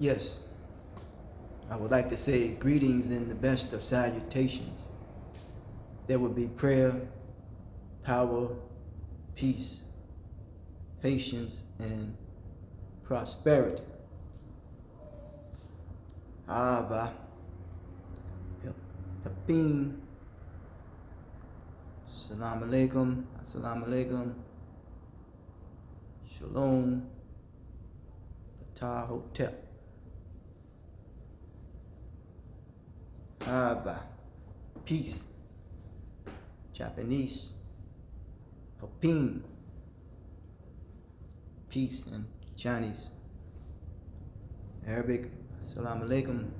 Yes, I would like to say greetings in the best of salutations. There would be prayer, power, peace, patience, and prosperity. Ava, Hapin, Salam Alaikum, Assalamu Alaikum, Shalom, Fatah Hotep. Ava, peace, Japanese, Hapin, peace in Chinese, Arabic, Assalamu Alaikum,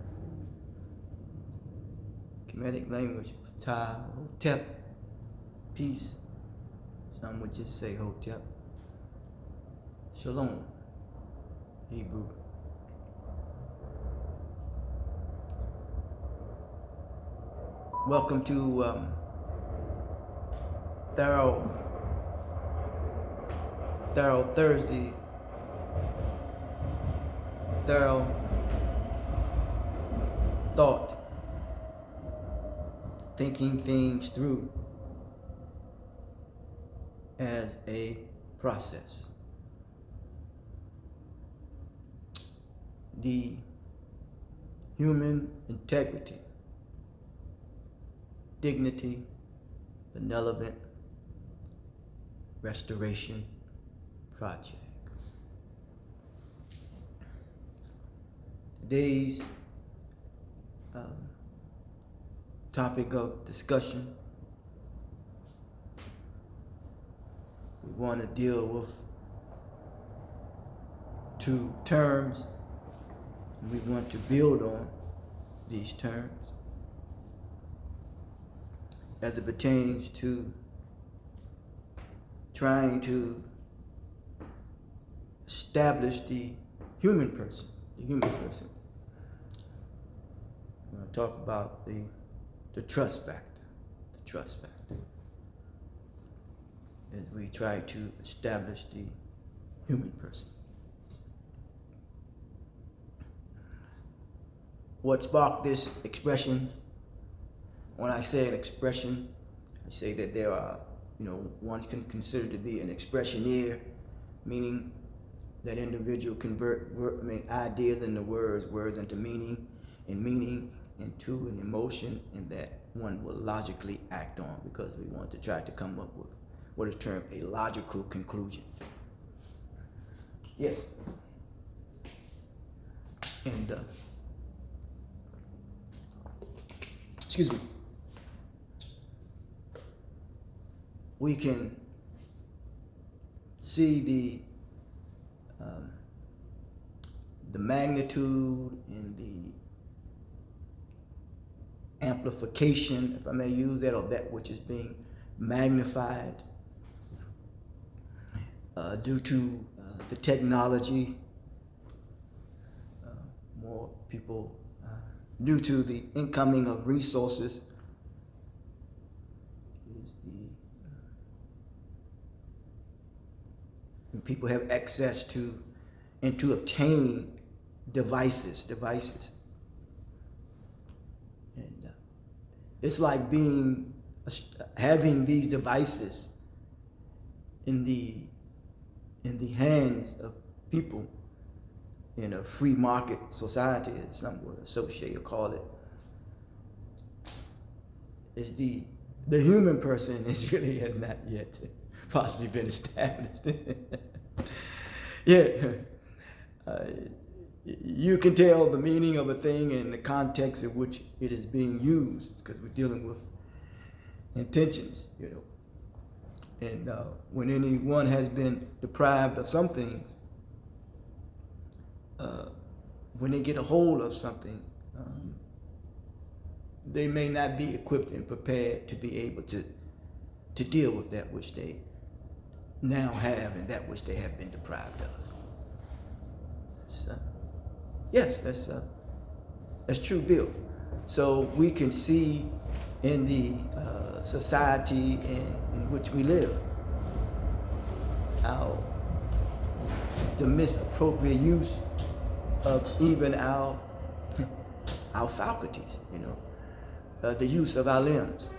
Kemetic language, Ptah Hotep, peace. Some would just say Hotep. Shalom, Hebrew. Welcome to Thorough Thursday. Thorough thought, thinking things through as a process. The human integrity, dignity, benevolent restoration project. Today's topic of discussion, we want to deal with two terms, and we want to build on these terms as it pertains to trying to establish the human person. We're going to talk about the trust factor, as we try to establish the human person. What sparked this expression? When I say an expression, I say that there are, one can consider to be an expressioneer, meaning that individual convert ideas into words into meaning, and meaning into an emotion, and that one will logically act on, because we want to try to come up with what is termed a logical conclusion. Yes. And, excuse me. We can see the magnitude and the amplification, if I may use that, of that which is being magnified due to the technology, more people, due to the incoming of resources, when people have access to and to obtain devices. And it's like having these devices in the hands of people in a free market society, as some would associate or call it. Is the human person really has not yet possibly been established. Yeah, you can tell the meaning of a thing in the context in which it is being used, because we're dealing with intentions, And when anyone has been deprived of some things, when they get a hold of something, they may not be equipped and prepared to be able to deal with that which they now have and that which they have been deprived of. So, yes, that's true, Bill. So we can see in the society in which we live how the misappropriate use of even our faculties, the use of our limbs.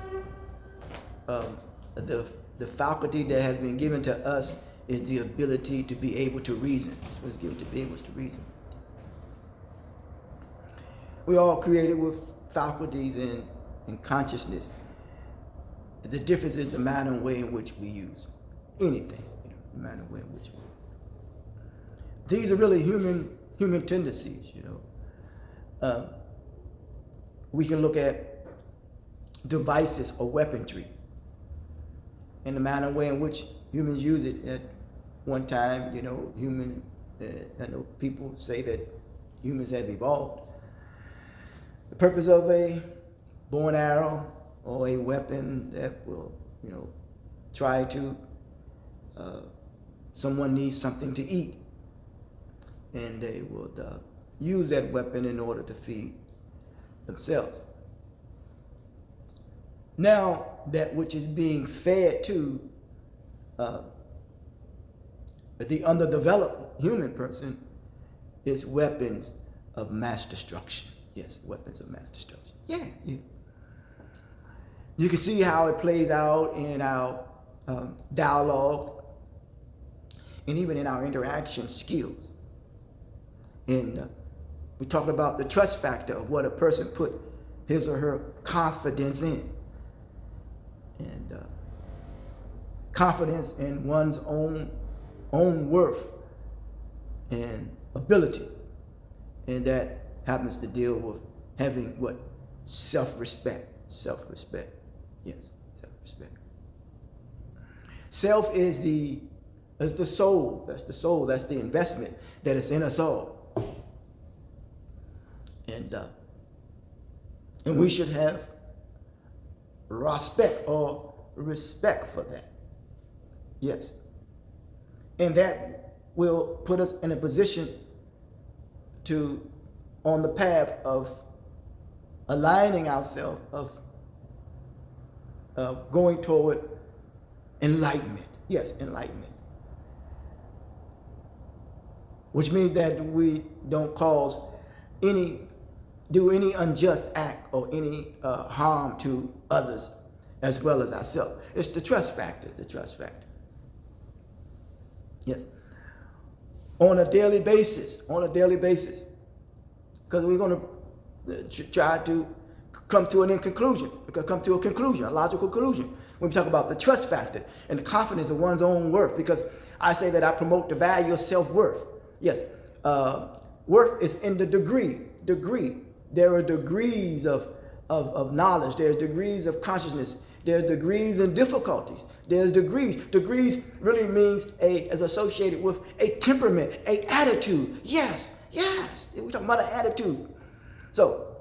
The faculty that has been given to us is the ability to be able to reason. It's what's given to be able to reason. We're all created with faculties and consciousness. The difference is the manner and way in which we use anything, the manner and way in which we. These are really human tendencies, We can look at devices or weaponry and the manner and way in which humans use it. At one time, humans, I know people say that humans have evolved. The purpose of a bow and arrow or a weapon that will, try to, someone needs something to eat, and they will use that weapon in order to feed themselves. Now, that which is being fed to the underdeveloped human person is weapons of mass destruction. Yes, weapons of mass destruction. Yeah. You can see how it plays out in our dialogue and even in our interaction skills. And we talked about the trust factor of what a person put his or her confidence in. And confidence in one's own worth and ability. And that happens to deal with having what? Self-respect. Self-respect. Yes, self-respect. Self is the soul. That's the soul. That's the investment that is in us all. And we should have respect for that. Yes. And that will put us in a position on the path of aligning ourselves, of going toward enlightenment. Yes, enlightenment. Which means that we don't do any unjust act or any harm to others as well as ourselves. It's the trust factor. It's the trust factor. Yes. On a daily basis. Because we're going to try to come to a conclusion, a logical conclusion. When we talk about the trust factor and the confidence of one's own worth, because I say that I promote the value of self-worth. Yes, worth is in the degree. There are degrees of knowledge. There's degrees of consciousness. There's degrees and difficulties. There's degrees. Degrees really means is associated with a temperament, a attitude. Yes. We're talking about an attitude. So,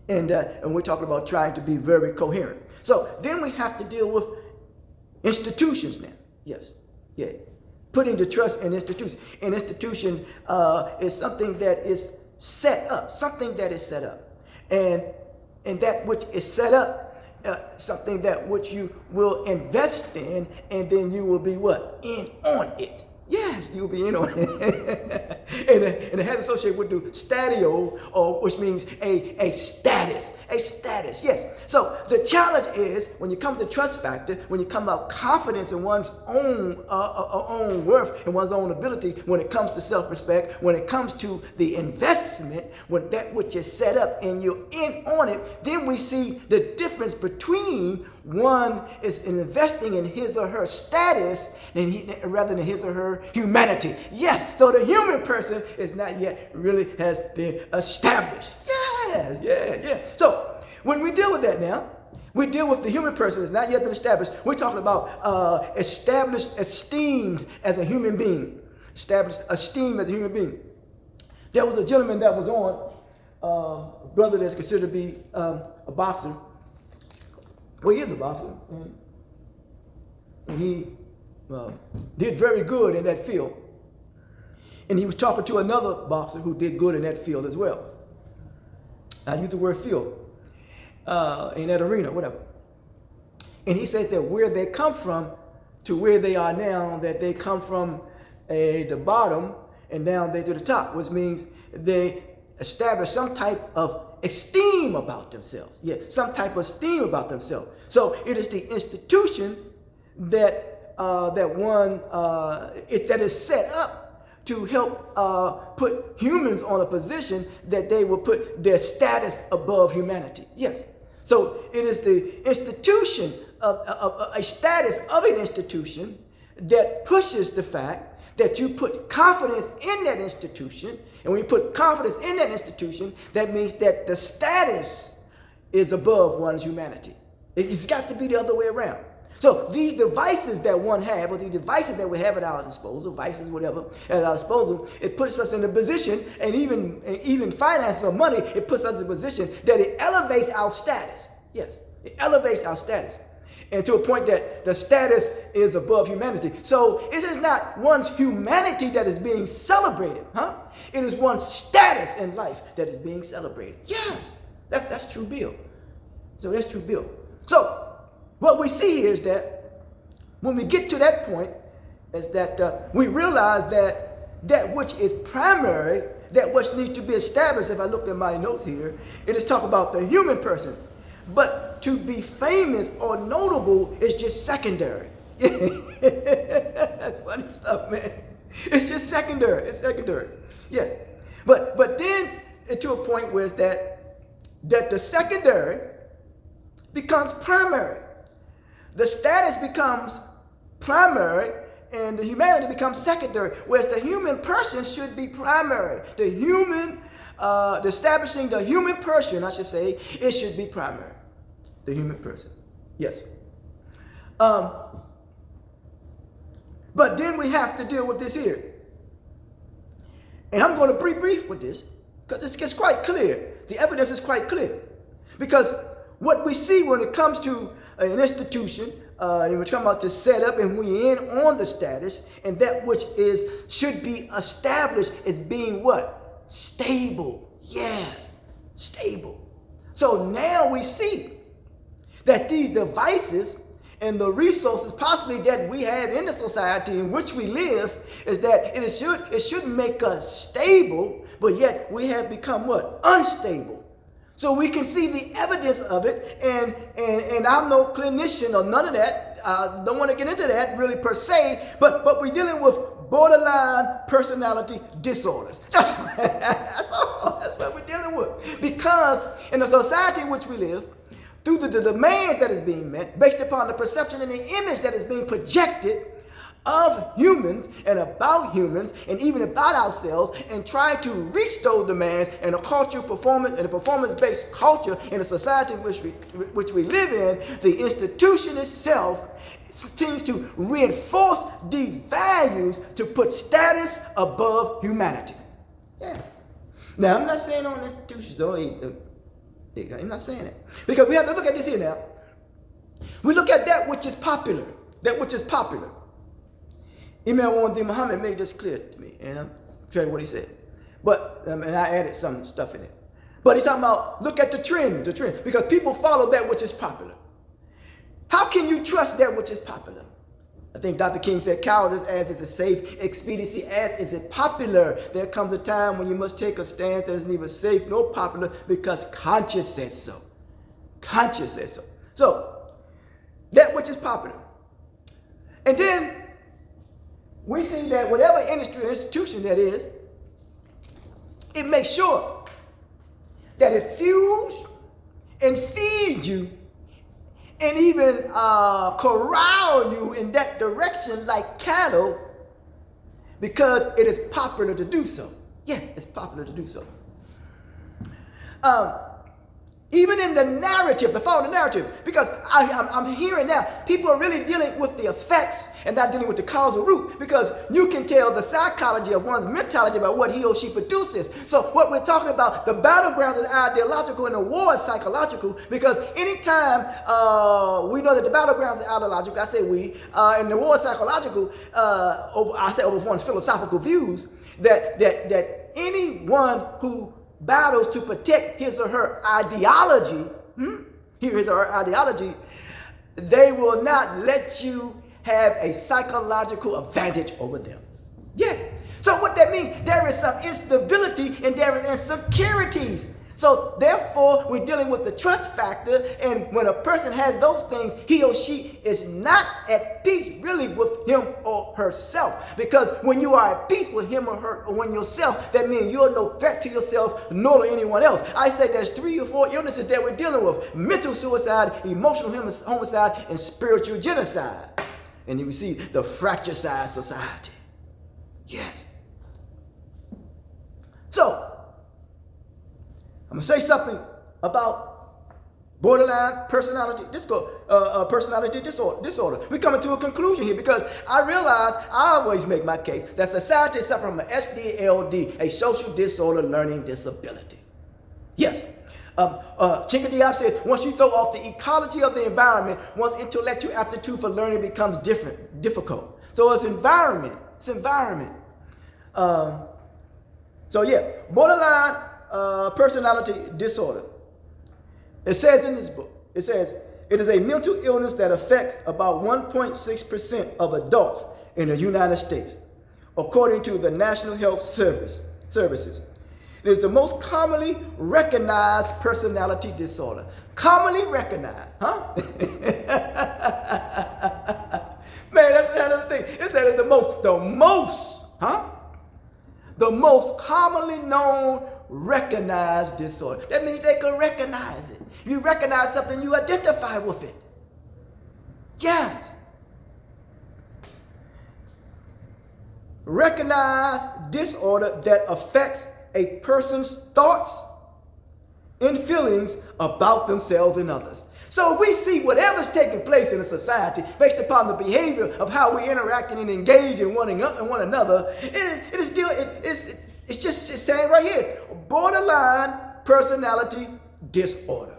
and we're talking about trying to be very coherent. So then we have to deal with institutions now. Yes. Yeah. Putting the trust in institutions. An institution is something that is set up. And that which is set up, something that which you will invest in, and then you will be what? In on it. Yes, you'll be in on it. and it has associated with the stadio, which means a status. Yes. So the challenge is when you come to trust factor, when you come about confidence in one's own worth and one's own ability, when it comes to self-respect, when it comes to the investment, when that which is set up and you're in on it, then we see the difference between one is investing in his or her status rather than his or her humanity. Yes, so the human person is not yet really has been established. Yes, yeah. So when we deal with that now, we deal with the human person that's not yet been established. We're talking about established, esteemed as a human being. Established, esteemed as a human being. There was a gentleman that was on, a brother that's considered to be a boxer. Well, he is a boxer, and he did very good in that field. And he was talking to another boxer who did good in that field as well. I use the word field, in that arena, whatever. And he said that where they come from to where they are now, that they come from the bottom and down there to the top, which means they establish some type of esteem about themselves. Yeah, some type of esteem about themselves. So it is the institution that is set up to help put humans on a position that they will put their status above humanity. Yes. So it is the institution of a status of an institution that pushes the fact that you put confidence in that institution. And when you put confidence in that institution, that means that the status is above one's humanity. It's got to be the other way around. So these devices that one have, or the devices that we have at our disposal, vices, whatever, at our disposal, it puts us in a position, and even finances or money, it puts us in a position that it elevates our status. Yes, it elevates our status. And to a point that the status is above humanity. So it is not one's humanity that is being celebrated, huh? It is one's status in life that is being celebrated. Yes, that's true bill. So that's true bill. So what we see here is that when we get to that point, is that we realize that which is primary, that which needs to be established, if I look at my notes here, it is talk about the human person. But to be famous or notable is just secondary. That's funny stuff, man. It's just secondary. It's secondary. Yes. But then to a point where it's that the secondary becomes primary. The status becomes primary and the humanity becomes secondary, whereas the human person should be primary. The establishing the human person, I should say, it should be primary. The human person. Yes. But then we have to deal with this here. And I'm going to be brief with this because it's quite clear. The evidence is quite clear. Because what we see when it comes to an institution, and we're talking about the setup, and we in on the status, and that which should be established as being what? Stable. Yes, stable. So now we see that these devices and the resources possibly that we have in the society in which we live is that it should make us stable, but yet we have become what? Unstable. So we can see the evidence of it, and I'm no clinician or none of that. I don't want to get into that really per se, but we're dealing with borderline personality disorders. That's all. That's what we're dealing with. Because in the society in which we live, through the demands that is being met, based upon the perception and the image that is being projected of humans and about humans and even about ourselves, and try to reach those demands in a culture performance and a performance-based culture in a society in which we live in, the institution itself tends to reinforce these values to put status above humanity. Yeah. Now, I'm not saying on institutions, though. I'm not saying that. Because we have to look at this here now. We look at that which is popular. That which is popular. Imam Muhammad made this clear to me, and I'm trying what he said. But, and I added some stuff in it. But he's talking about, look at the trend, because people follow that which is popular. How can you trust that which is popular? I think Dr. King said, cowardice as is a safe, expediency as is it popular. There comes a time when you must take a stance that is neither safe nor popular because conscience says so. Conscience says so. So, that which is popular. And then, we see that whatever industry or institution that is, it makes sure that it fuels and feeds you and even corral you in that direction like cattle because it is popular to do so. Yeah, it's popular to do so. Even in the narrative, the following narrative, because I'm hearing now, people are really dealing with the effects and not dealing with the causal root, because you can tell the psychology of one's mentality by what he or she produces. So what we're talking about, the battlegrounds is ideological and the war is psychological, because anytime we know that the battlegrounds is ideological, I say we, and the war is psychological, over one's philosophical views, that anyone who battles to protect his or her ideology, his or her ideology, they will not let you have a psychological advantage over them. Yeah. So what that means, there is some instability and there is insecurities. So therefore, we're dealing with the trust factor, and when a person has those things, he or she is not at peace really with him or herself. Because when you are at peace with him or her or when yourself, that means you're no threat to yourself nor to anyone else. I say there's 3 or 4 illnesses that we're dealing with: mental suicide, emotional homicide, and spiritual genocide. And you see the fractured society. Yes. So, I'm going to say something about borderline personality disorder. We're coming to a conclusion here because I realize I always make my case that society suffers from an SDLD, a social disorder learning disability. Yes. Chinka Diop says, once you throw off the ecology of the environment, one's intellectual aptitude for learning becomes difficult. So it's environment. It's environment. So yeah, borderline personality disorder. It says in this book, it says, it is a mental illness that affects about 1.6% of adults in the United States, according to the National Health Services. It is the most commonly recognized personality disorder. Commonly recognized, huh? Man, that's another thing. It said it's the most commonly known recognized disorder. That means they can recognize it. You recognize something, you identify with it. Yes. Recognized disorder that affects a person's thoughts and feelings about themselves and others. So we see whatever's taking place in a society based upon the behavior of how we interact and engage in one another. It's just saying right here, borderline personality disorder.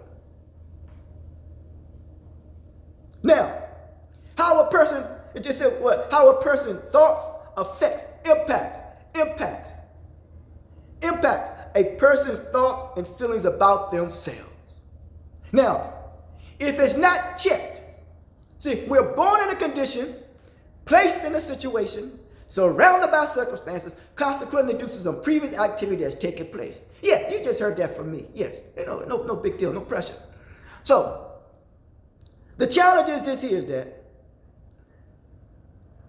How a person thoughts affects, impacts a person's thoughts and feelings about themselves. Now, if it's not checked, see, we're born in a condition, placed in a situation, surrounded by circumstances, consequently due to some previous activity that's taken place. Yeah, you just heard that from me. Yes, no big deal, no pressure. So, the challenge is this here, is that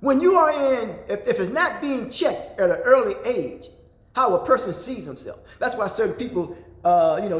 when you are if it's not being checked at an early age, how a person sees himself. That's why certain people,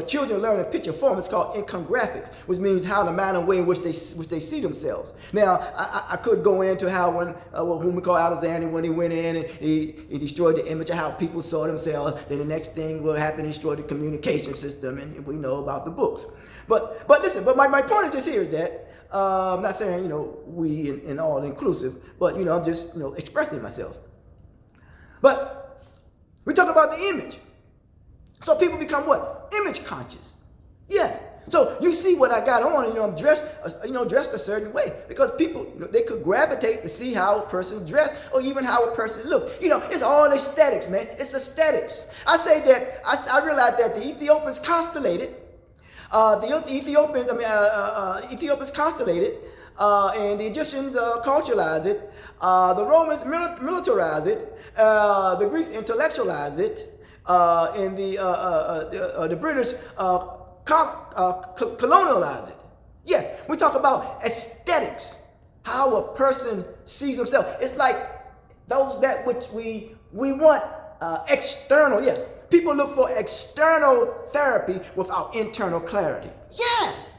children learn in picture form. It's called infographics, which means how the manner and way in which they see themselves. Now, I could go into how whom we call Alexander, when he went in and he destroyed the image of how people saw themselves. Then the next thing will happen, he destroyed the communication system, and we know about the books. But listen, my point is just here is that I'm not saying we and all inclusive, but I'm just expressing myself. But we talk about the image. So people become what? Image conscious. Yes. So you see what I got on, I'm dressed a certain way because people, they could gravitate to see how a person's dressed or even how a person looks. It's all aesthetics, man. It's aesthetics. I say that, I realize that the Ethiopians constellated, Ethiopians constellated, and the Egyptians culturalized it, the Romans militarized it, the Greeks intellectualized it, and the British colonialized it. Yes, we talk about aesthetics, how a person sees himself. It's like those that which we want external. Yes, people look for external therapy without internal clarity. Yes.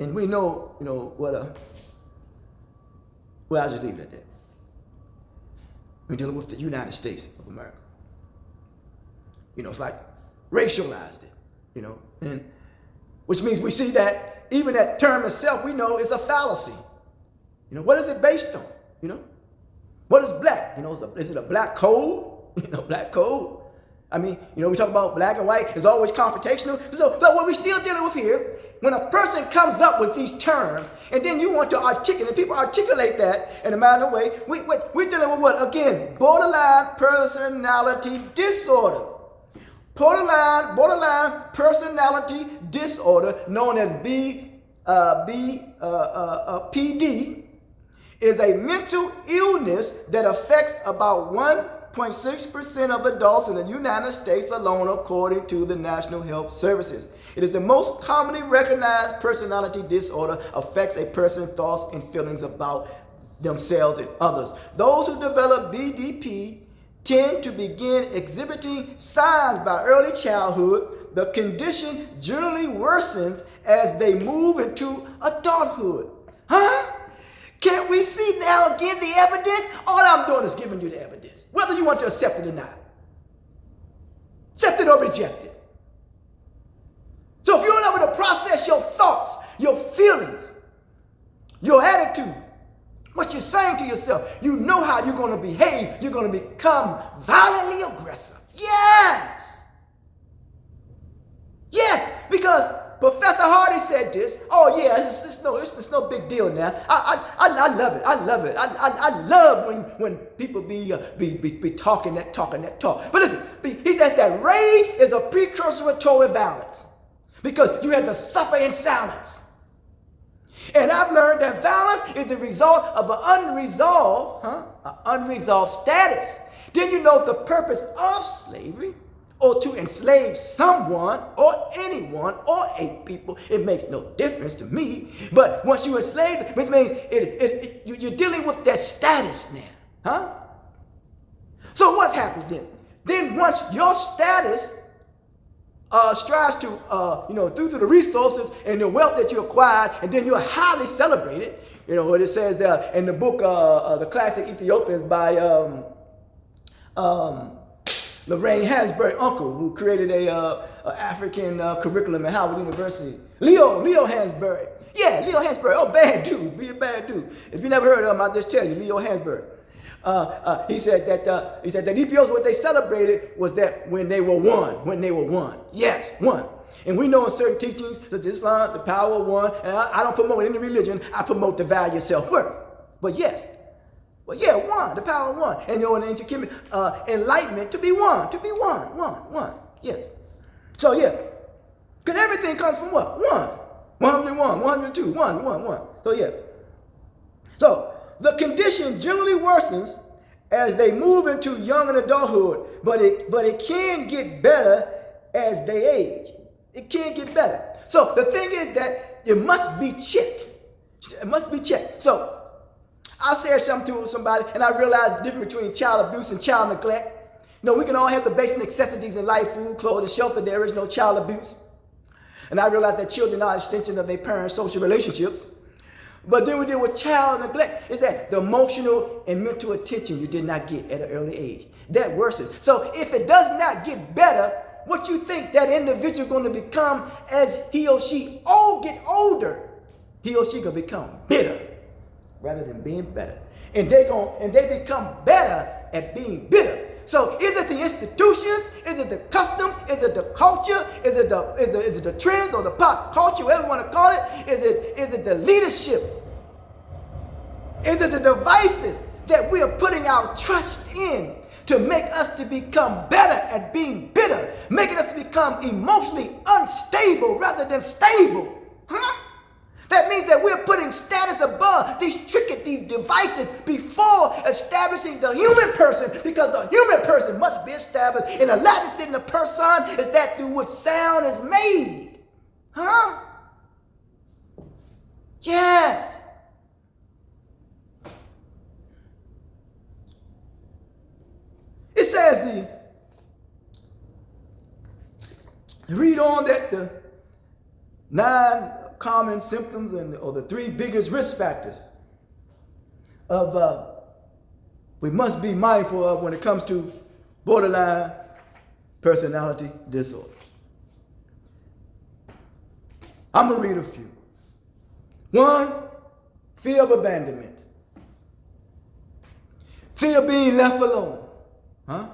And we know, well, I'll just leave it at that. We're dealing with the United States of America. It's like racialized it, and which means we see that even that term itself, we know is a fallacy. What is it based on? What is black? Is it a black code? Black code. I mean, we talk about black and white. It's always confrontational. So what we're still dealing with here, when a person comes up with these terms, and then you want to articulate, people articulate that in a manner way, we're dealing with what? Again, borderline personality disorder. Borderline personality disorder, known as BPD. PD, is a mental illness that affects about 1.6% of adults in the United States alone, according to the National Health Services. It is the most commonly recognized personality disorder, affects a person's thoughts and feelings about themselves and others. Those who develop BDP tend to begin exhibiting signs by early childhood. The condition generally worsens as they move into adulthood. Huh? Can't we see now again the evidence? All I'm doing is giving you the evidence, whether you want to accept it or not. Accept it or reject it. So if you're not able to process your thoughts, your feelings, your attitude, what you're saying to yourself, you know how you're going to behave. You're going to become violently aggressive. Yes. Yes, because Professor Hardy said this. Oh yeah, it's no big deal now. I love it. I love it. I love when people be talking that talk. But listen, he says that rage is a precursor toward violence because you have to suffer in silence. And I've learned that violence is the result of an unresolved status. Did you know the purpose of slavery? Or to enslave someone or anyone or a people, it makes no difference to me. But once you enslave, which means you're dealing with that status now, huh? So what happens then? Then once your status strives to, due to the resources and the wealth that you acquired, and then you're highly celebrated. You know what it says in the book, the classic Ethiopians by Lorraine Hansberry, uncle, who created a African curriculum at Howard University. Leo Hansberry. Yeah, Leo Hansberry. Oh, bad dude. Be a bad dude. If you never heard of him, I'll just tell you, Leo Hansberry. He said that Ethiopians, what they celebrated was that when they were one. Yes, one. And we know in certain teachings, such as Islam, the power of one. And I don't promote any religion. I promote the value of self-worth. But yes. Well, yeah, one, the power of one. And in ancient Kemet, enlightenment, to be one. Yes. So, yeah. Because everything comes from what? One. 101, 102, one. So, yeah. So, the condition generally worsens as they move into young and adulthood, but it can get better as they age. It can get better. So, the thing is that it must be checked. It must be checked. So, I said something to somebody, and I realized the difference between child abuse and child neglect. You know, we can all have the basic necessities in life, food, clothes, and shelter. There is no child abuse. And I realized that children are an extension of their parents' social relationships. But then we deal with child neglect. Is that the emotional and mental attention you did not get at an early age. That worsens. So if it does not get better, what you think that individual is going to become as he or she get older? He or she going to become bitter rather than being better. And they become better at being bitter. So is it the institutions? Is it the customs? Is it the culture? Is it the trends or the pop culture, whatever you want to call it? Is it the leadership? Is it the devices that we are putting our trust in to make us to become better at being bitter, making us to become emotionally unstable rather than stable? Huh? That means that we're putting status above these devices before establishing the human person, because the human person must be established. In the Latin saying the person is that through which sound is made. Huh? Yes. It says read on that the 9 common symptoms or the 3 biggest risk factors of we must be mindful of when it comes to borderline personality disorder. I'm going to read a few. 1, fear of abandonment. Fear of being left alone. Huh?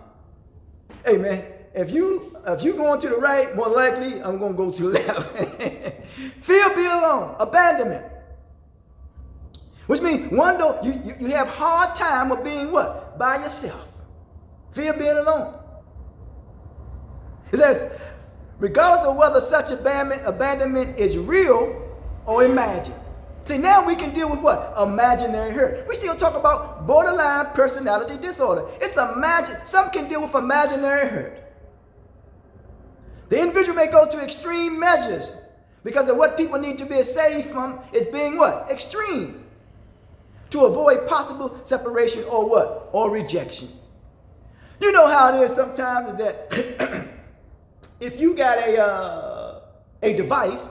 Hey man, if you going to the right, more likely I'm going to go to the left. Fear of being alone, abandonment. Which means you have hard time of being what? By yourself. Fear of being alone. It says, regardless of whether such abandonment is real or imagine. See, now we can deal with what? Imaginary hurt. We still talk about borderline personality disorder. It's some can deal with imaginary hurt. The individual may go to extreme measures because of what people need to be saved from is being what? Extreme. To avoid possible separation or what? Or rejection. You know how it is sometimes that if you got a device,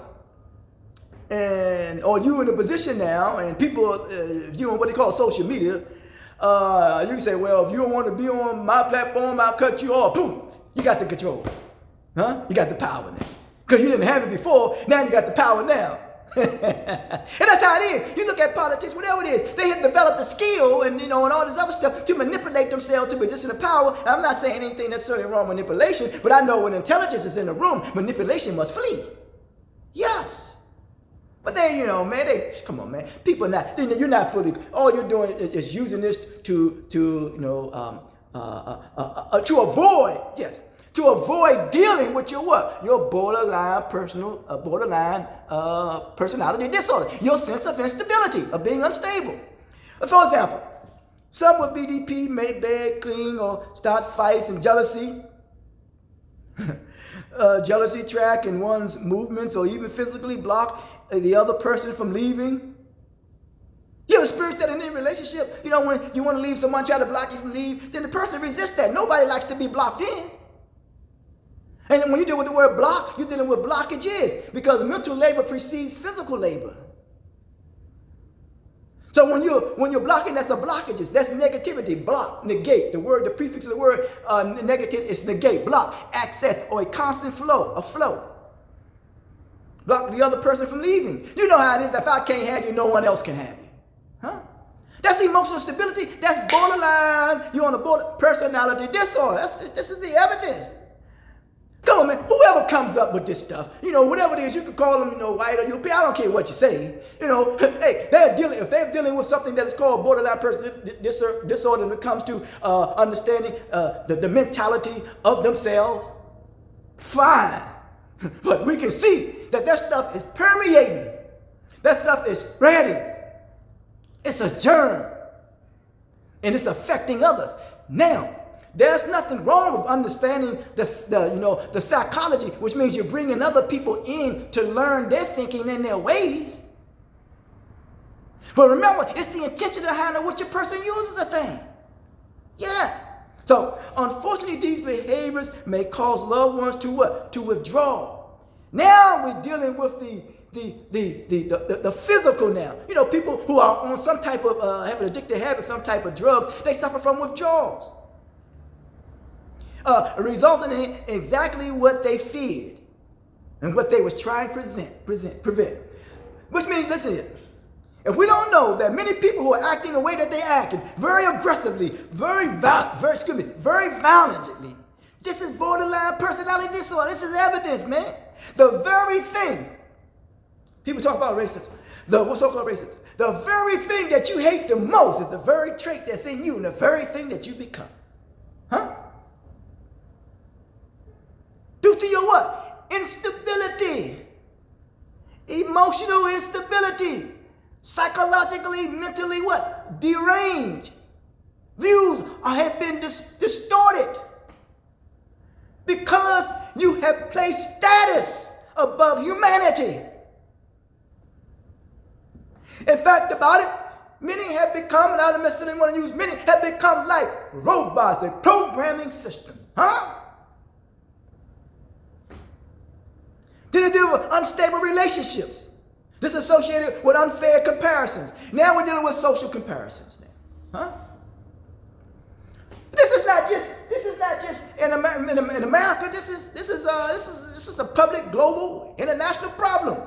or you in a position now, and people, you on what they call social media, you can say, well, if you don't want to be on my platform, I'll cut you off. Boom, you got the control. Huh? You got the power now. Because you didn't have it before, now you got the power now. And that's how it is. You look at politics, whatever it is, they have developed the skill and and all this other stuff to manipulate themselves to position of power. I'm not saying anything necessarily wrong with manipulation, but I know when intelligence is in the room, manipulation must flee. Yes. But they, man, come on, man. People not, you're not fully, all you're doing is using this to avoid, yes, to avoid dealing with your what? Your borderline personality disorder. Your sense of instability, of being unstable. For example, some with BDP may beg, cling, or start fights and jealousy. Jealousy track in one's movements or even physically block the other person from leaving. You ever experienced that in any relationship? When you want to leave someone, try to block you from leave, then the person resists that. Nobody likes to be blocked in. And when you deal with the word block, you're dealing with blockages because mental labor precedes physical labor. So when you're blocking, that's a blockages. That's negativity. Block, negate. The prefix of the word negative is negate. Block, access, or a constant flow, a flow. Block the other person from leaving. You know how it is. If I can't have you, no one else can have you. Huh? That's emotional stability. That's borderline. You're on a border personality disorder. This is the evidence. Come on, man. Whoever comes up with this stuff, whatever it is, you can call them, white or European. I don't care what you say. Hey, if they're dealing with something that is called borderline personality disorder when it comes to understanding the mentality of themselves, fine. But we can see that stuff is permeating. That stuff is spreading. It's a germ. And it's affecting others. Now, there's nothing wrong with understanding the psychology, which means you're bringing other people in to learn their thinking and their ways. But remember, it's the intention behind which a person uses a thing. Yes. So, unfortunately, these behaviors may cause loved ones to what? To withdraw. Now we're dealing with the physical now. People who are on some type of, have an addictive habit, some type of drugs, they suffer from withdrawals. Resulting in exactly what they feared and what they was trying to prevent. Which means, listen here, if we don't know that many people who are acting the way that they acting, very aggressively, very violently, this is borderline personality disorder. This is evidence, man. The very thing, people talk about racism, what's so-called racism. The very thing that you hate the most is the very trait that's in you and the very thing that you become. Huh? Due to your what? Instability. Emotional instability. Psychologically, mentally what? Deranged. Views have been distorted. Because you have placed status above humanity. In fact, about it, many have become, and I don't necessarily want to use many, have become like robots, a programming system. Huh? Then they deal with unstable relationships. This is associated with unfair comparisons. Now we're dealing with social comparisons. Now. Huh? This is not just in America. This is a public, global, international problem.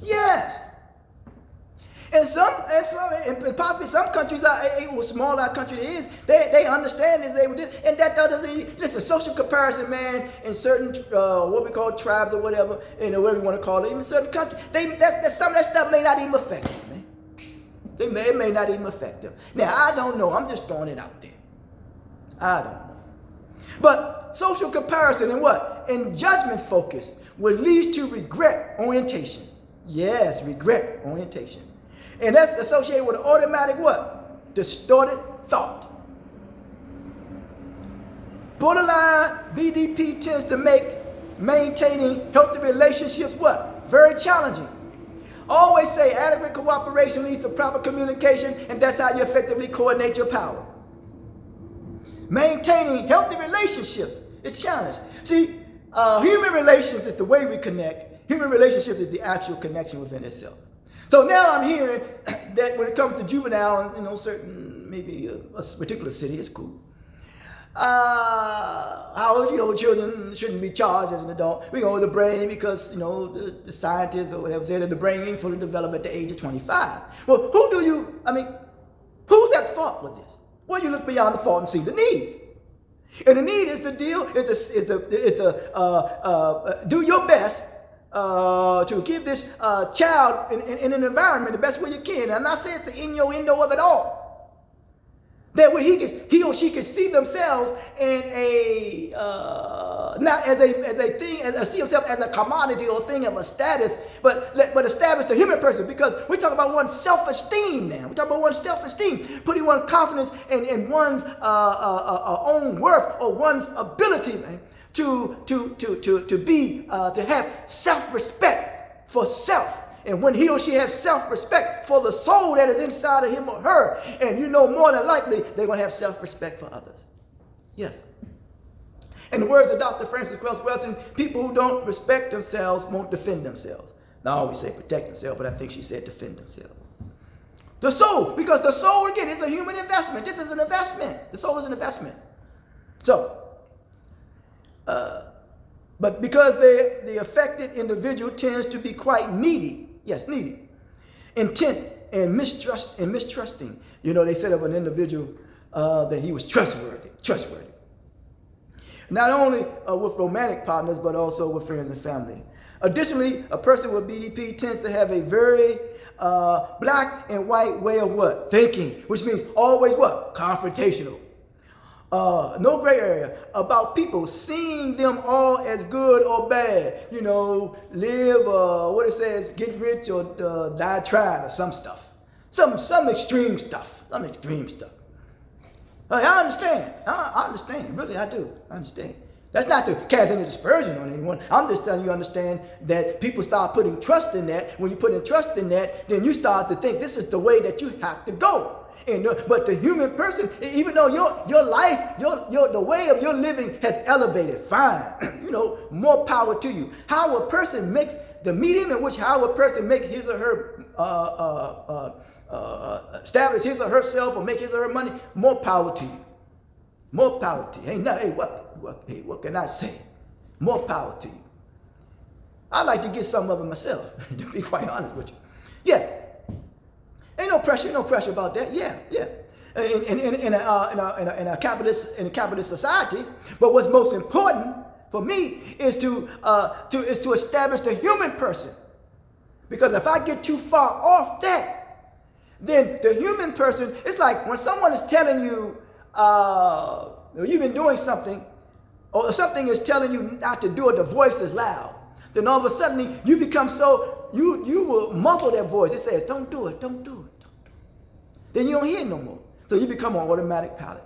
Yes. And possibly some countries, small that country is, they understand this, and that doesn't, listen, social comparison, man, in certain, what we call tribes or whatever, whatever you want to call it, in certain countries, some of that stuff may not even affect them, man. It may not even affect them. Now, I don't know. I'm just throwing it out there. I don't know. But what? Social comparison and what? And judgment focus, which leads to regret orientation. Yes, regret orientation. And that's associated with automatic what? Distorted thought. Borderline BDP tends to make maintaining healthy relationships what? Very challenging. Always say adequate cooperation leads to proper communication, and that's how you effectively coordinate your power. Maintaining healthy relationships is challenging. See, human relations is the way we connect. Human relationships is the actual connection within itself. So now I'm hearing that when it comes to juveniles, certain, maybe a particular city, it's cool. How children shouldn't be charged as an adult. We go the brain because the scientists or whatever say that the brain ain't fully developed at the age of 25. Well, who's at fault with this? Well, you look beyond the fault and see the need, and the need is to do your best to give this child in an environment the best way you can. And I'm not saying it's the innuendo of it all. That way he or she can see themselves in a not as a thing, see themselves as a commodity or thing of a status, but establish the human person. Because we talk about one's self-esteem now. We talk about one's self-esteem, putting one's confidence in one's own worth or one's ability, man, to have self-respect for self. And when he or she has self-respect for the soul that is inside of him or her, and more than likely, they're going to have self-respect for others. Yes. In the words of Dr. Frances Cress Welsing, people who don't respect themselves won't defend themselves. Now, I always say protect themselves, but I think she said defend themselves. The soul, because the soul, again, is a human investment. This is an investment. The soul is an investment. So, but because the affected individual tends to be quite needy, intense and mistrusting. They said of an individual that he was trustworthy. Not only with romantic partners, but also with friends and family. Additionally, a person with BDP tends to have a very black and white way of what? Thinking, which means always what? Confrontational. No gray area about people, seeing them all as good or bad. Live, what it says, get rich or die trying or some stuff. Some extreme stuff. I understand. I understand. Really, I do. I understand. That's not to cast any dispersion on anyone. I'm just telling you understand that people start putting trust in that. When you put in trust in that, then you start to think this is the way that you have to go. But the human person, even though your life, the way of your living has elevated, fine, more power to you. How a person makes the medium in which how a person makes his or her establish his or herself or make his or her money, more power to you. More power to you. What can I say? More power to you. I like to get some of it myself, to be quite honest with you. Yes. Ain't no pressure about that. Yeah. In a capitalist society. But what's most important for me is to establish the human person. Because if I get too far off that, then the human person, it's like when someone is telling you you've been doing something, or something is telling you not to do it, the voice is loud. Then all of a sudden you become you will muzzle that voice. It says, don't do it. Then you don't hear it no more. So you become an automatic pilot.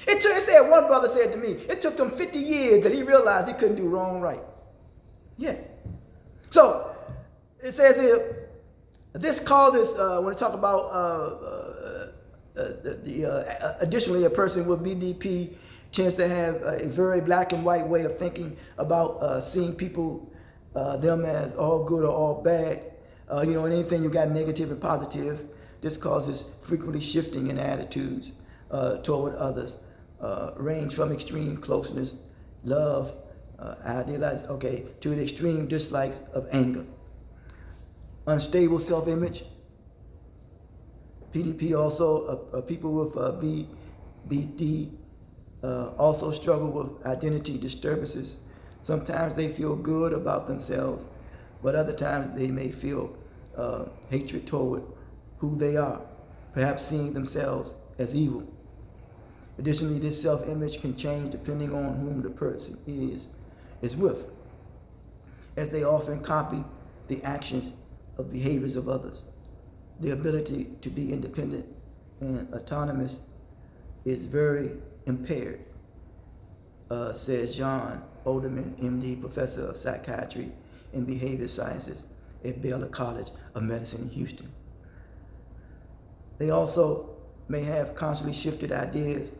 One brother said to me, it took him 50 years that he realized he couldn't do wrong right. Yeah. So it says here, this causes, when we talk about additionally, a person with BDP tends to have a very black and white way of thinking about seeing people, them as all good or all bad. Anything you got negative and positive. This causes frequently shifting in attitudes toward others, range from extreme closeness, love, idealized, to the extreme dislikes of anger. Unstable self-image. PDP also, people with BD also struggle with identity disturbances. Sometimes they feel good about themselves, but other times they may feel hatred toward who they are, perhaps seeing themselves as evil. Additionally, this self-image can change depending on whom the person is with, as they often copy the actions of behaviors of others. The ability to be independent and autonomous is very impaired, says John Olderman, MD, professor of psychiatry and behavior sciences at Baylor College of Medicine in Houston. They also may have constantly shifted ideas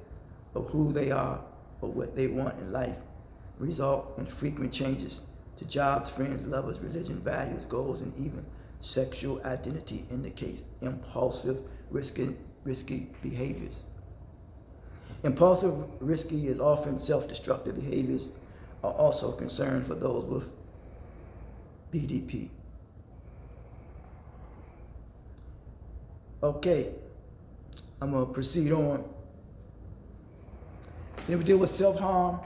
of who they are or what they want in life, result in frequent changes to jobs, friends, lovers, religion, values, goals, and even sexual identity indicates impulsive, risky behaviors. Impulsive, risky is often self-destructive behaviors are also a concern for those with BDP. Okay, I'm gonna proceed on. Then we deal with self-harm.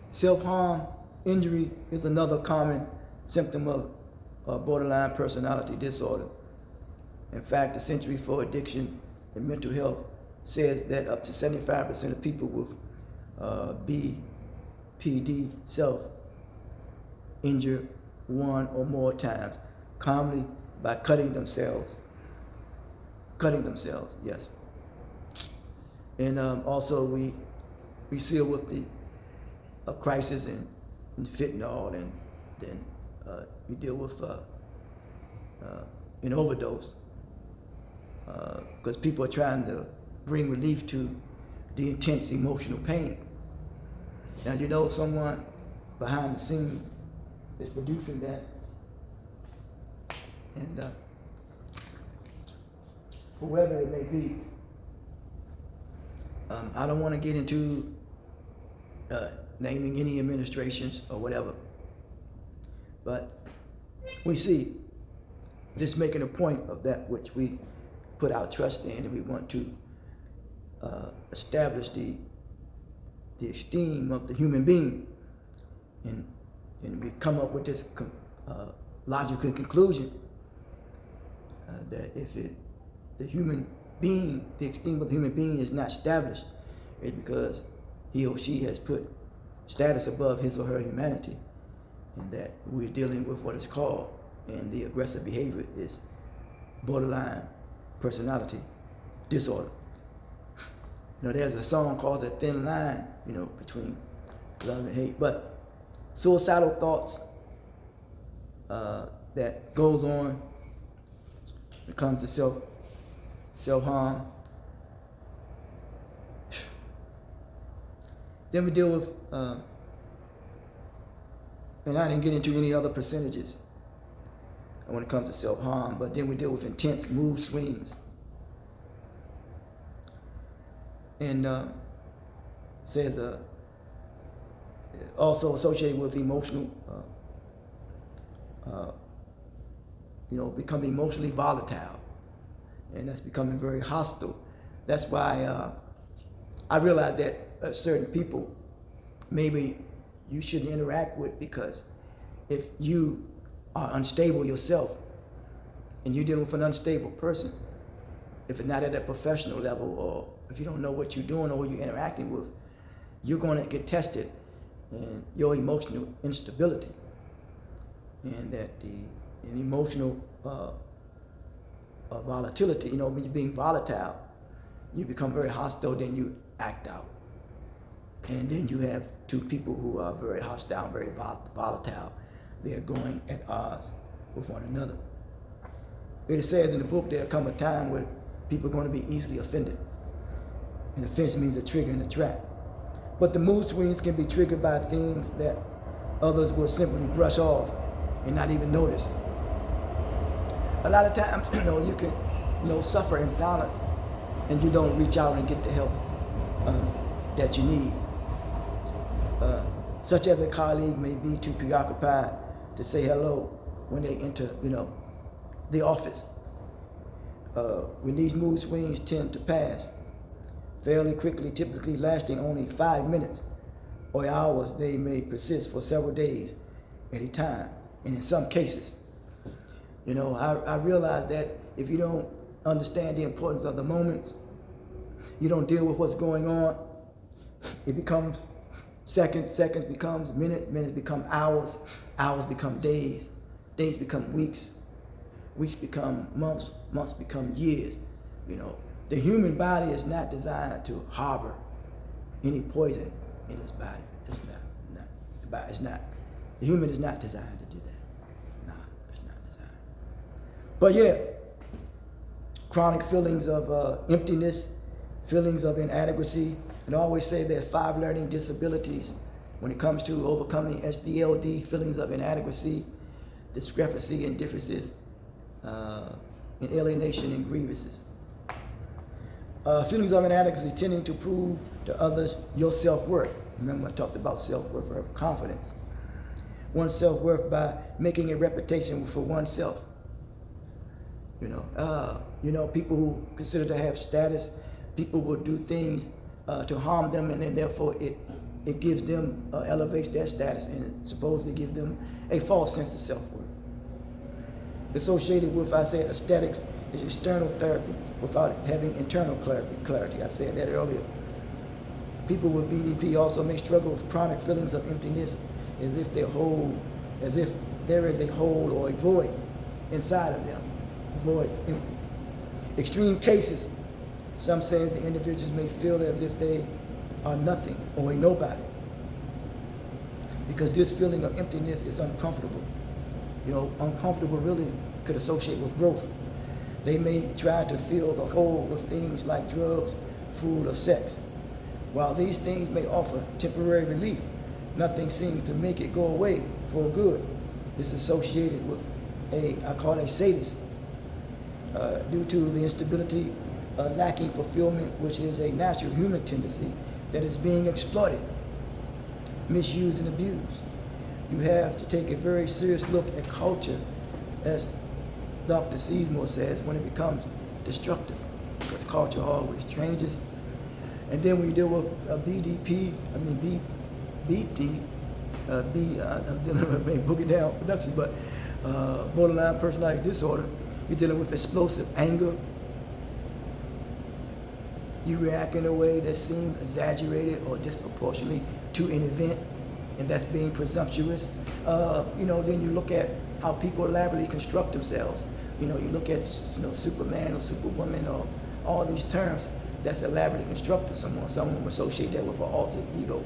Self-harm injury is another common symptom of borderline personality disorder. In fact, the Center for Addiction and Mental Health says that up to 75% of people with BPD self-injure one or more times, commonly by cutting themselves, yes. And also we deal with the crisis in fentanyl, and then we deal with an overdose, because people are trying to bring relief to the intense emotional pain. Now, you know, someone behind the scenes is producing that, and whoever it may be, I don't want to get into naming any administrations or whatever, but we see this making a point of that which we put our trust in, and we want to establish the esteem of the human being, and we come up with this logical conclusion that if the human being, the esteem of the human being is not established, it's because he or she has put status above his or her humanity, and that we're dealing with what is called, and the aggressive behavior is borderline personality disorder. You know, there's a song called "A Thin Line," you know, between love and hate. But suicidal thoughts that goes on when it comes to self-harm. Then we deal with, and I didn't get into any other percentages when it comes to self-harm, but then we deal with intense mood swings. And says also associated with emotional, become emotionally volatile, and that's becoming very hostile. That's why I realized that certain people maybe you shouldn't interact with, because if you are unstable yourself and you're dealing with an unstable person, if it's not at a professional level, or if you don't know what you're doing or who you're interacting with, you're going to get tested in your emotional instability, and that the emotional volatility, when you're being volatile, you become very hostile, then you act out. And then you have two people who are very hostile, very volatile. They're going at odds with one another. It says in the book, there'll come a time where people are going to be easily offended. And offense means a trigger and a trap. But the mood swings can be triggered by things that others will simply brush off and not even notice. A lot of times, you can, suffer in silence, and you don't reach out and get the help that you need. Such as a colleague may be too preoccupied to say hello when they enter, the office. When these mood swings tend to pass fairly quickly, typically lasting only 5 minutes or hours, they may persist for several days at a time. And in some cases, I realize that if you don't understand the importance of the moments you don't deal with what's going on, it becomes seconds, seconds becomes minutes, minutes become hours, hours become days, days become weeks, weeks become months, months become years. You know, the human body is not designed to harbor any poison in its body. It's not. It's not. The human is not designed to do that. Nah, it's not designed. But yeah, chronic feelings of emptiness, feelings of inadequacy, and I always say there are 5 learning disabilities when it comes to overcoming SDLD, feelings of inadequacy, discrepancy, and differences, and alienation and grievances. Feelings of inadequacy tending to prove to others your self-worth. Remember I talked about self-worth or confidence. One's self-worth by making a reputation for oneself. You know, people who consider to have status, people will do things to harm them, and then therefore it gives them, elevates their status, and supposedly gives them a false sense of self-worth. Associated with, I said, aesthetics is external therapy without having internal clarity. I said that earlier. People with BDP also may struggle with chronic feelings of emptiness, as if there is a hole or a void inside of them. Void, empty. Extreme cases, some say the individuals may feel as if they are nothing or a nobody, because this feeling of emptiness is uncomfortable. You know, uncomfortable really could associate with growth. They may try to fill the hole with things like drugs, food, or sex. While these things may offer temporary relief, nothing seems to make it go away for good. It's associated with I call it a sadist, due to the instability, lacking fulfillment, which is a natural human tendency that is being exploited, misused, and abused. You have to take a very serious look at culture, as Dr. Seymour says, when it becomes destructive, because culture always changes. And then when you deal with BT, I'm dealing with Boogie Down Production, but borderline personality disorder, you're dealing with explosive anger. You react in a way that seems exaggerated or disproportionately to an event, and that's being presumptuous. Then you look at how people elaborately construct themselves. You look at Superman or Superwoman or all these terms that's elaborately constructed. Someone will associate that with an alter ego.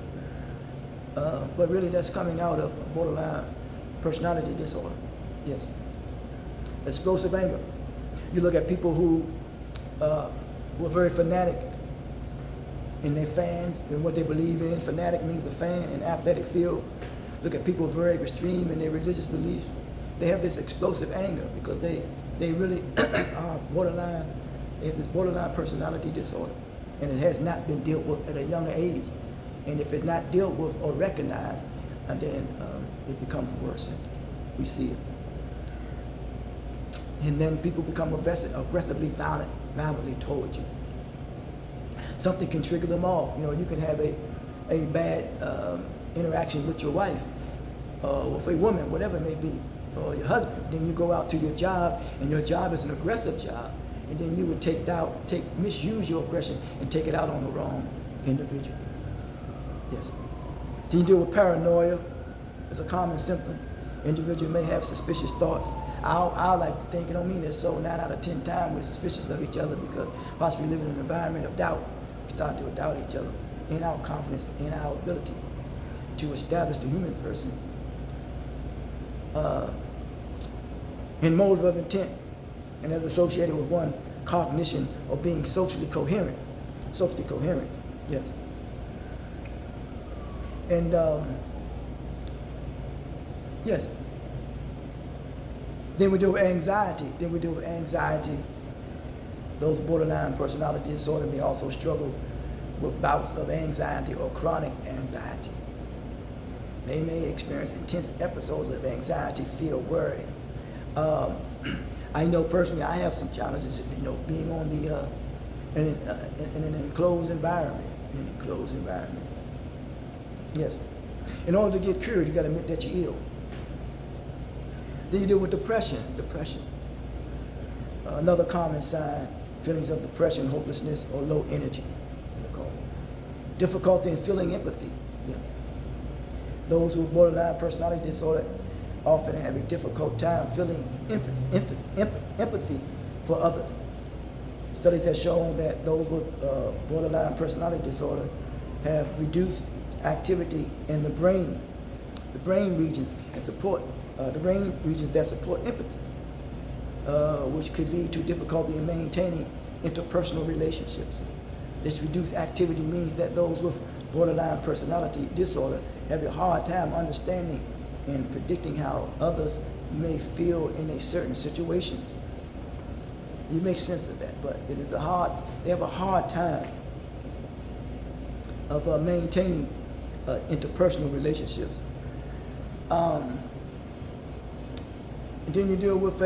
But really that's coming out of borderline personality disorder. Yes. Explosive anger. You look at people who are very fanatic in their fans and what they believe in. Fanatic means a fan in athletic field. Look at people very extreme in their religious beliefs. They have this explosive anger because they really are borderline. They have this borderline personality disorder, and it has not been dealt with at a younger age. And if it's not dealt with or recognized, and then it becomes worse. We see it. And then people become aggressively violently towards you. Something can trigger them off. You can have a bad interaction with your wife, with a woman, whatever it may be, or your husband. Then you go out to your job, and your job is an aggressive job, and then you would misuse your aggression and take it out on the wrong individual. Yes. Then you deal with paranoia. It's a common symptom. Individual may have suspicious thoughts. I like to think, it don't mean it's so 9 out of 10 times we're suspicious of each other, because possibly living in an environment of doubt, we start to doubt each other in our confidence, in our ability to establish the human person in motive of intent, and that's associated with one cognition of being socially coherent. Socially coherent, yes. And yes. Then we deal with anxiety. Those borderline personality disorder may also struggle with bouts of anxiety or chronic anxiety. They may experience intense episodes of anxiety, fear, worry. I know personally I have some challenges, being on in an enclosed environment. Yes. In order to get cured, you got to admit that you're ill. Then you deal with depression. Another common sign, feelings of depression, hopelessness, or low energy. Difficulty in feeling empathy. Yes. Those with borderline personality disorder often have a difficult time feeling empathy for others. Studies have shown that those with borderline personality disorder have reduced activity in the brain regions and support the brain regions that support empathy, which could lead to difficulty in maintaining interpersonal relationships. This reduced activity means that those with borderline personality disorder have a hard time understanding and predicting how others may feel in a certain situation. You make sense of that, but they have a hard time of maintaining interpersonal relationships. And then you deal with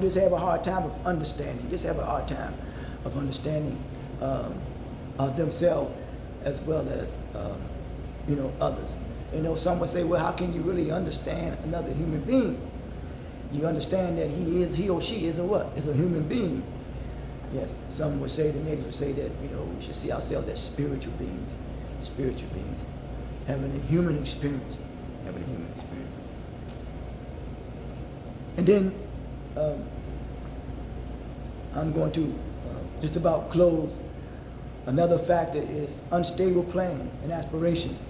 just have a hard time of understanding. Just have a hard time of understanding themselves as well as others. Some would say, well, how can you really understand another human being? You understand that he or she is a what? Is a human being. Yes. Some would say, the natives would say that we should see ourselves as spiritual beings, having a human experience, And then I'm going to just about close. Another factor is unstable plans and aspirations,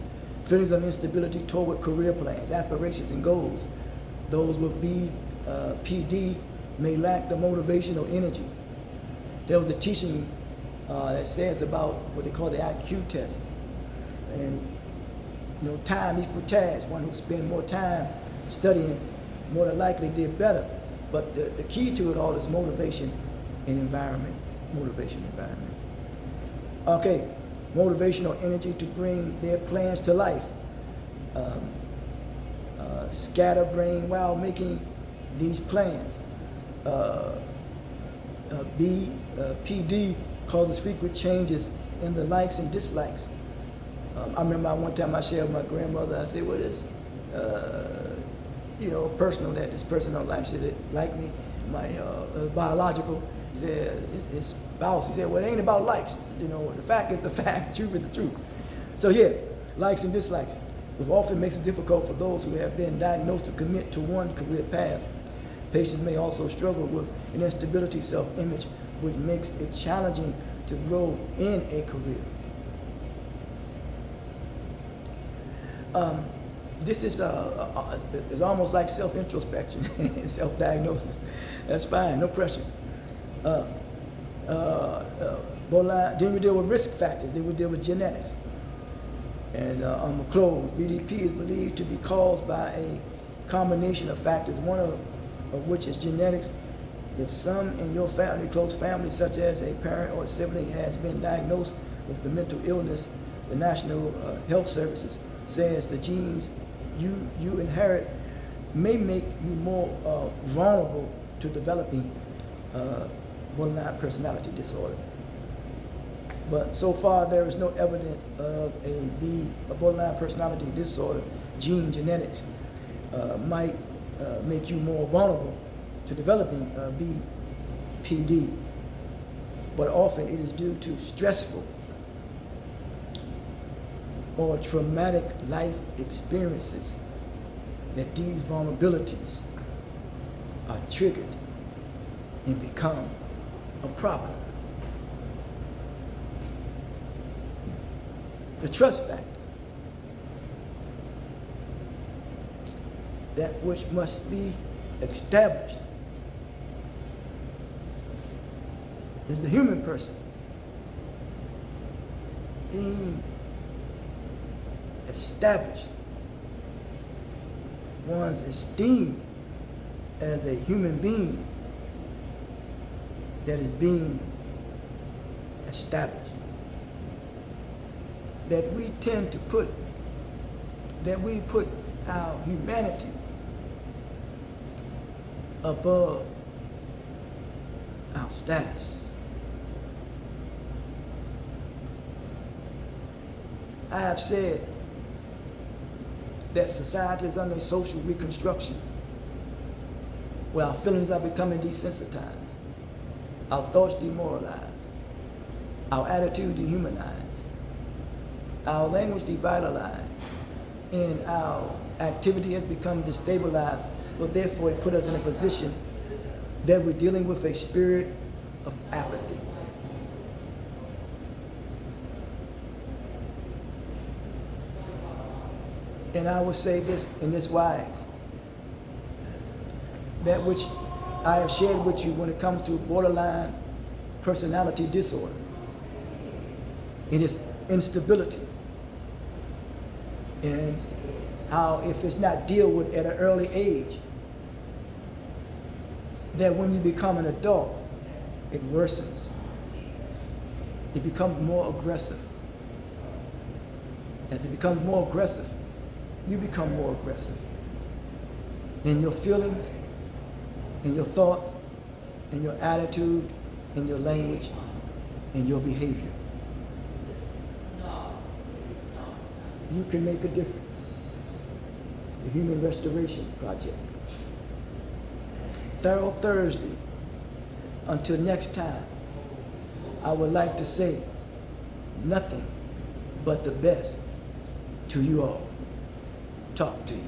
feelings of instability toward career plans, aspirations, and goals. Those with PD may lack the motivation or energy. There was a teaching that says about what they call the IQ test, and time equals task. One who spends more time studying more than likely did better. But the key to it all is motivation and environment. Okay, motivational energy to bring their plans to life. Scatterbrain while making these plans. PD causes frequent changes in the likes and dislikes. I remember one time I shared with my grandmother. I said, well, this, personal that this person don't like. She said, like me, my biological. He said, his spouse. He said, well, it ain't about likes. The fact is the fact, the truth is the truth. So yeah, likes and dislikes, which often makes it difficult for those who have been diagnosed to commit to one career path. Patients may also struggle with an instability self-image, which makes it challenging to grow in a career. This is it's almost like self-introspection and self-diagnosis. That's fine, no pressure. Then we deal with risk factors. Then we deal with genetics. And I'm going to close. BDP is believed to be caused by a combination of factors, one of which is genetics. If some in your family, close family, such as a parent or a sibling, has been diagnosed with the mental illness, the National Health Services says the genes you inherit may make you more vulnerable to developing borderline personality disorder. But so far, there is no evidence of a borderline personality disorder gene genetics might make you more vulnerable to developing BPD. But often it is due to stressful or traumatic life experiences that these vulnerabilities are triggered and become a problem. The trust factor, that which must be established, is the human person being established, one's esteem as a human being that is being established. That we tend to put our humanity above our status. I have said that society is under social reconstruction, where our feelings are becoming desensitized, our thoughts demoralized, our attitude dehumanized, our language devitalized, and our activity has become destabilized. So therefore it put us in a position that we're dealing with a spirit of apathy. And I will say this in this wise, that which I have shared with you when it comes to borderline personality disorder, it is instability. And how if it's not dealt with at an early age, that when you become an adult, it worsens. It becomes more aggressive. As it becomes more aggressive, you become more aggressive in your feelings, in your thoughts, in your attitude, in your language, in your behavior. You can make a difference. The Human Restoration Project. Thorough Thursday. Until next time, I would like to say nothing but the best to you all. Talk to you.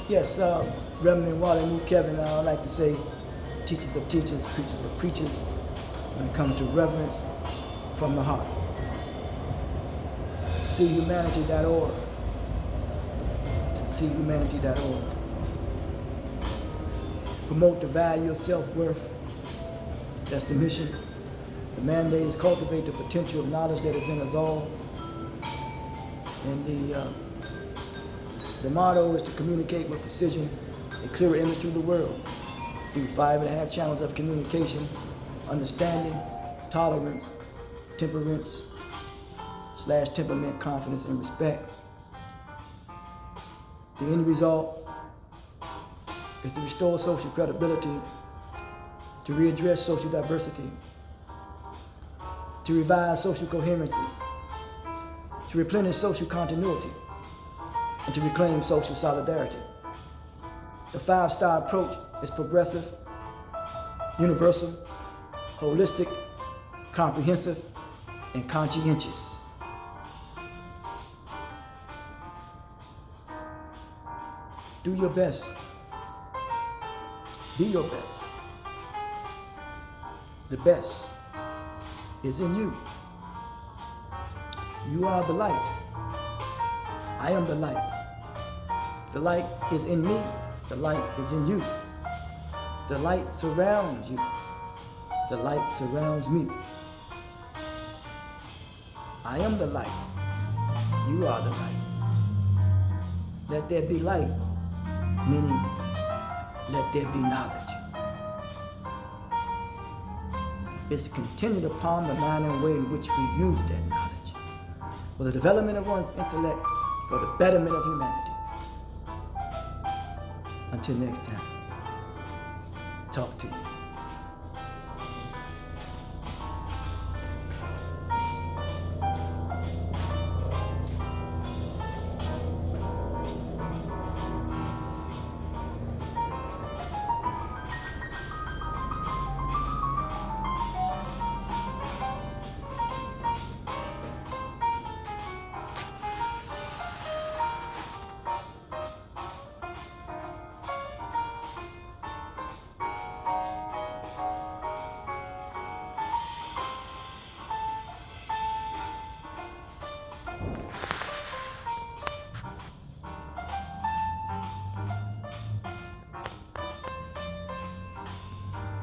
Yes, Reverend Wally Moot Kevin, I would like to say teachers of teachers, preachers of preachers, when it comes to reverence from the heart. SeeHumanity.org. SeeHumanity.org. Promote the value of self-worth. That's the mission. The mandate is cultivate the potential of knowledge that is in us all. And the motto is to communicate with precision, a clearer image to the world through 5.5 channels of communication: understanding, tolerance, temperance / temperament, confidence, and respect. The end result is to restore social credibility, to readdress social diversity, to revive social coherency, to replenish social continuity, and to reclaim social solidarity. The 5-star approach is progressive, universal, holistic, comprehensive, and conscientious. Do your best. Be your best. The best is in you. You are the light. I am the light. The light is in me. The light is in you. The light surrounds you. The light surrounds me. I am the light. You are the light. Let there be light, meaning let there be knowledge. is contingent upon the manner and way in which we use that knowledge for the development of one's intellect, for the betterment of humanity. Until next time, talk to you.